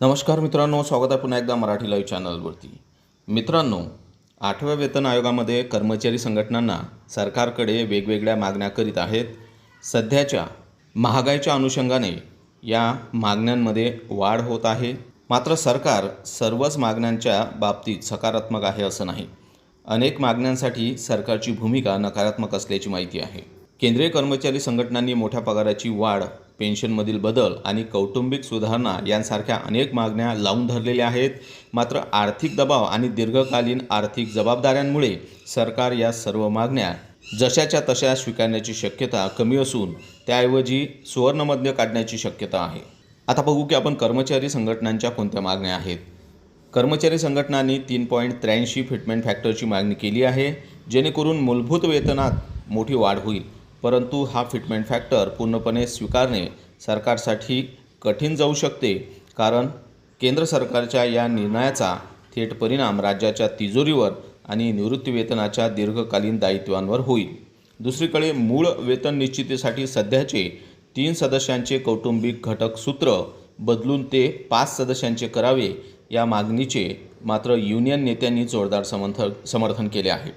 नमस्कार मित्रांनो, स्वागत आहे पुन्हा एकदा मराठी लाईव्ह चॅनलवरती. मित्रांनो, 8व्या वेतन आयोगामध्ये कर्मचारी संघटनांना सरकारकडे वेगवेगळ्या मागण्या करीत आहेत. सध्याच्या महागाईच्या अनुषंगाने या मागण्यांमध्ये वाढ होत आहे. मात्र सरकार सर्वच मागण्यांच्या बाबतीत सकारात्मक आहे असं नाही. अनेक मागण्यांसाठी सरकारची भूमिका नकारात्मक असल्याची माहिती आहे. केंद्रीय कर्मचारी संघटनांनी मोठ्या पगाराची वाढ, पेन्शनमधील बदल आणि कौटुंबिक सुधारणा यांसारख्या अनेक मागण्या लावून धरलेल्या आहेत. मात्र आर्थिक दबाव आणि दीर्घकालीन आर्थिक जबाबदाऱ्यांमुळे सरकार या सर्व मागण्या जशाच्या तशा स्वीकारण्याची शक्यता कमी असून त्याऐवजी सुवर्णमध्य काढण्याची शक्यता आहे. आता बघू की आपण कर्मचारी संघटनांच्या कोणत्या मागण्या आहेत. कर्मचारी संघटनांनी 3.83 फिटमेंट फॅक्टरची मागणी केली आहे, जेणेकरून मूलभूत वेतनात मोठी वाढ होईल. परंतु हा फिटमेंट फॅक्टर पूर्णपणे स्वीकारणे सरकारसाठी कठीण जाऊ शकते, कारण केंद्र सरकारच्या या निर्णयाचा थेट परिणाम राज्याच्या तिजोरीवर आणि निवृत्तीवेतनाच्या दीर्घकालीन दायित्वांवर होईल. दुसरीकडे मूळ वेतन निश्चितीसाठी सध्याचे 3 सदस्यांचे कौटुंबिक घटक सूत्र बदलून ते 5 सदस्यांचे करावे या मागणीचे मात्र युनियन नेत्यांनी जोरदार समर्थन केले आहे.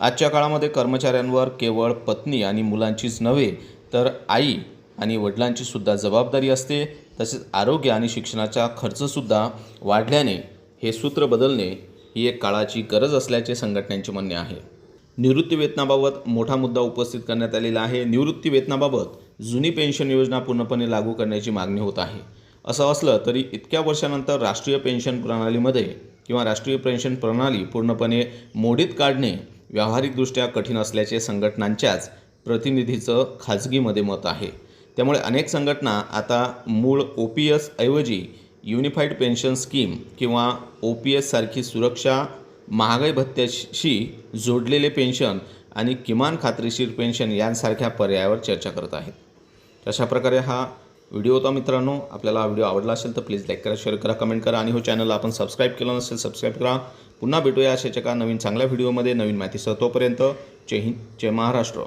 आजच्या काळामध्ये कर्मचाऱ्यांवर केवळ पत्नी आणि मुलांचीच नव्हे तर आई आणि वडिलांची सुद्धा जबाबदारी असते. तसेच आरोग्य आणि शिक्षणाचा खर्चसुद्धा वाढल्याने हे सूत्र बदलणे ही एक काळाची गरज असल्याचे संघटनांचे म्हणणे आहे. निवृत्तीवेतनाबाबत मोठा मुद्दा उपस्थित करण्यात आलेला आहे. निवृत्तीवेतनाबाबत जुनी पेन्शन योजना पूर्णपणे लागू करण्याची मागणी होत आहे. असं असलं तरी इतक्या वर्षानंतर राष्ट्रीय पेन्शन प्रणाली पूर्णपणे मोडीत काढणे व्यावहारिकदृष्ट्या कठीण असल्याचे संघटनांच्याच प्रतिनिधीचं खाजगीमध्ये मत आहे. त्यामुळे अनेक संघटना आता मूळ OPS ऐवजी युनिफाईड पेन्शन स्कीम किंवा OPS सारखी सुरक्षा, महागाई भत्त्याशी जोडलेले पेन्शन आणि किमान खात्रीशीर पेन्शन यांसारख्या पर्यायावर चर्चा करत आहेत. अशा प्रकारे हा व्हिडिओ होता मित्रांनो. आपल्याला हा व्हिडिओ आवडला असेल तर प्लीज लाईक करा, शेअर करा, कमेंट करा आणि चॅनलला आपण सबस्क्राईब केलं नसेल सबस्क्राईब करा. पुन्हा भेटूया अशाच एका नवीन चांगल्या व्हिडिओमध्ये नवीन माहितीसह. तोपर्यंत जय हिंद, जय महाराष्ट्र.